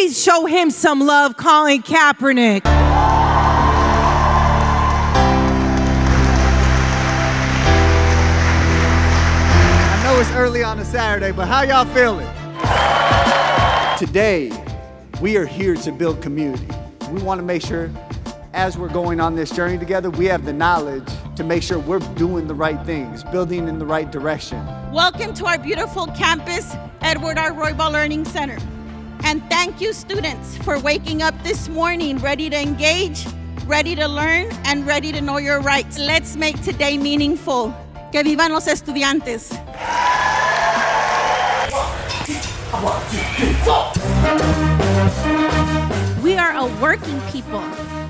Please show him some love, Colin Kaepernick. I know it's early on a Saturday, but how y'all feeling? Today, we are here to build community. We want to make sure, as we're going on this journey together, we have the knowledge to make sure we're doing the right things, building in the right direction. Welcome to our beautiful campus, Edward R. Roybal Learning Center. And thank you, students, for waking up this morning ready to engage, ready to learn, and ready to know your rights. Let's make today meaningful. Que vivan los estudiantes. We are a working people.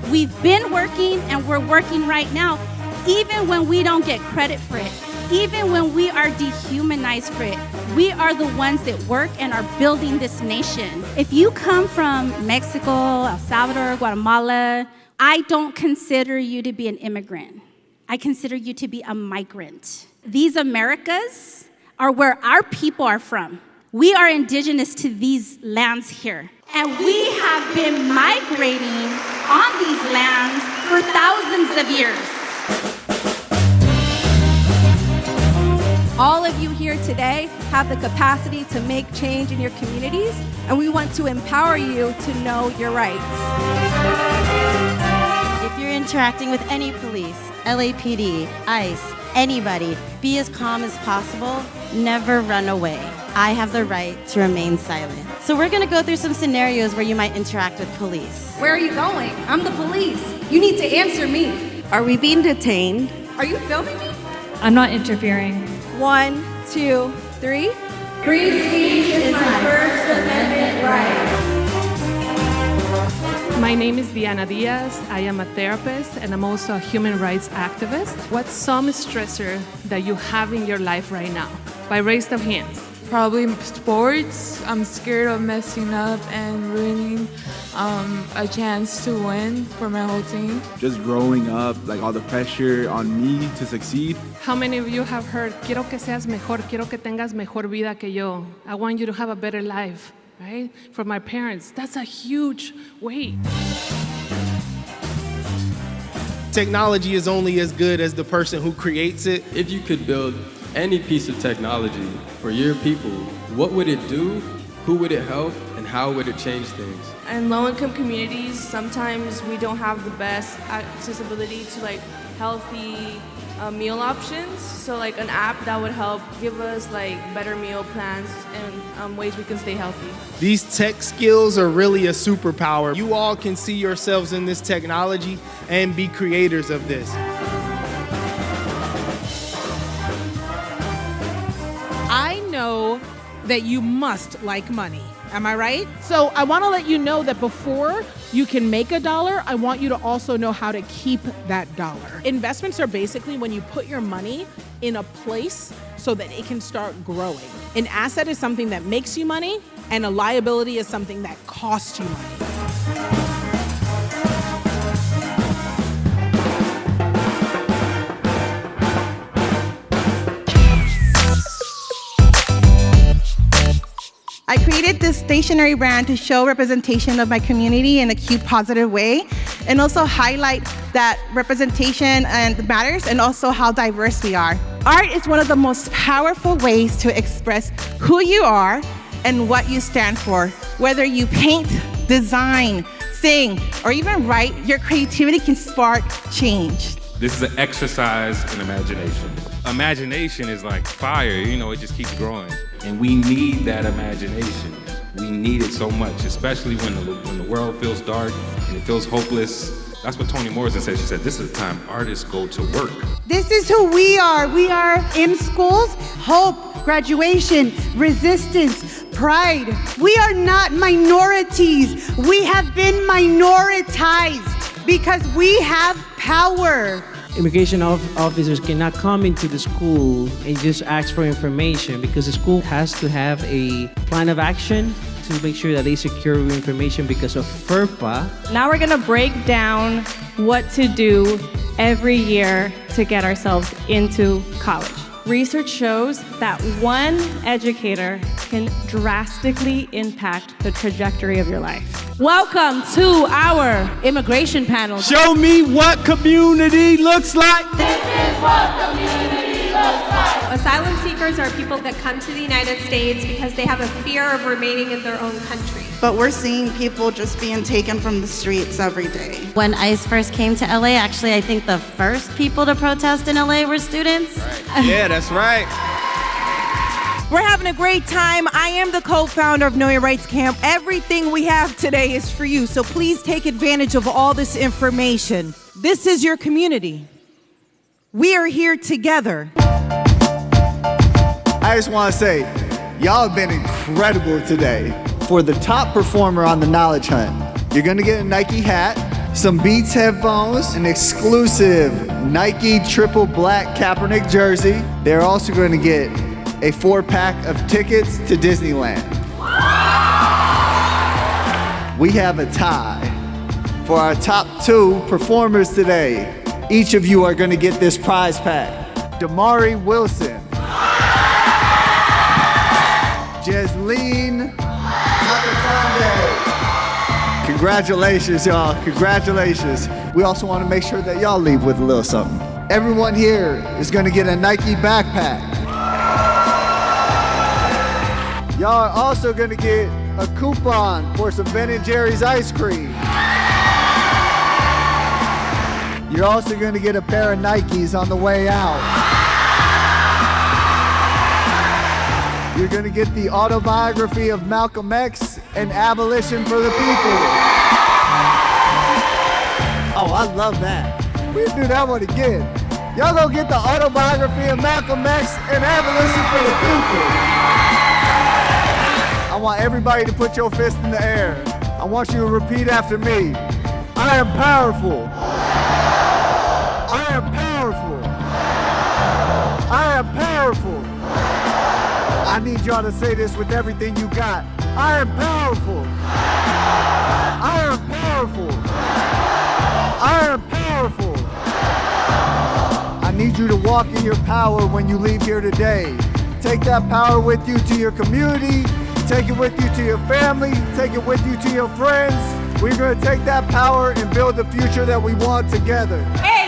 We've been working and we're working right now, even when we don't get credit for it, even when we are dehumanized for it. We are the ones that work and are building this nation. If you come from Mexico, El Salvador, Guatemala, I don't consider you to be an immigrant. I consider you to be a migrant. These Americas are where our people are from. We are indigenous to these lands here. And we have been migrating on these lands for thousands of years. All of you here today have the capacity to make change in your communities, and we want to empower you to know your rights. If you're interacting with any police, LAPD, ICE, anybody, be as calm as possible. Never run away. I have the right to remain silent. So we're gonna go through some scenarios where you might interact with police. Where are you going? I'm the police. You need to answer me. Are we being detained? Are you filming me? I'm not interfering. 1, 2, 3. Free speech is my First Amendment right. My name is Diana Diaz. I am a therapist and I'm also a human rights activist. What's some stressor that you have in your life right now? By raise of hands. Probably sports. I'm scared of messing up and ruining a chance to win for my whole team. Just growing up, like all the pressure on me to succeed. How many of you have heard, quiero que seas mejor, quiero que tengas mejor vida que yo. I want you to have a better life, right? For my parents, that's a huge weight. Technology is only as good as the person who creates it. If you could build any piece of technology for your people, what would it do? Who would it help? And how would it change things? In low-income communities, sometimes we don't have the best accessibility to like healthy meal options. So like an app that would help give us like better meal plans and ways we can stay healthy. These tech skills are really a superpower. You all can see yourselves in this technology and be creators of this. I know that you must like money. Am I right? So I want to let you know that before you can make $1, I want you to also know how to keep that dollar. Investments are basically when you put your money in a place so that it can start growing. An asset is something that makes you money, and a liability is something that costs you money. I created this stationery brand to show representation of my community in a cute, positive way, and also highlight that representation and matters, and also how diverse we are. Art is one of the most powerful ways to express who you are and what you stand for. Whether you paint, design, sing, or even write, your creativity can spark change. This is an exercise in imagination. Imagination is like fire, it just keeps growing. And we need that imagination. We need it so much, especially when the world feels dark and it feels hopeless. That's what Toni Morrison said. She said, this is the time artists go to work. This is who we are. We are in schools, hope, graduation, resistance, pride. We are not minorities. We have been minoritized because we have power. Immigration officers cannot come into the school and just ask for information, because the school has to have a plan of action to make sure that they secure information because of FERPA. Now we're gonna break down what to do every year to get ourselves into college. Research shows that one educator can drastically impact the trajectory of your life. Welcome to our immigration panel. Show me what community looks like. This is what community looks like. Asylum seekers are people that come to the United States because they have a fear of remaining in their own country. But we're seeing people just being taken from the streets every day. When ICE first came to LA, actually, I think the first people to protest in LA were students. Right. Yeah, that's right. We're having a great time. I am the co-founder of Know Your Rights Camp. Everything we have today is for you, so please take advantage of all this information. This is your community. We are here together. I just want to say, y'all have been incredible today. For the top performer on the Knowledge Hunt, you're going to get a Nike hat, some Beats headphones, an exclusive Nike triple black Kaepernick jersey. They're also going to get a 4-pack of tickets to Disneyland. We have a tie. For our top 2 performers today, each of you are going to get this prize pack. Damari Wilson, Jesleen Nakatande. Congratulations, y'all. Congratulations. We also want to make sure that y'all leave with a little something. Everyone here is going to get a Nike backpack. Y'all are also going to get a coupon for some Ben & Jerry's ice cream. You're also going to get a pair of Nikes on the way out. You're going to get the autobiography of Malcolm X and Abolition for the People. Oh, I love that. We do that one again. Y'all gonna get the autobiography of Malcolm X and Abolition for the People. I want everybody to put your fist in the air. I want you to repeat after me. I am powerful. I am powerful. I am powerful. I need y'all to say this with everything you got. I am powerful. I am powerful. I am powerful. I need you to walk in your power when you leave here today. Take that power with you to your community. Take it with you to your family. Take it with you to your friends. We're going to take that power and build the future that we want together. Hey!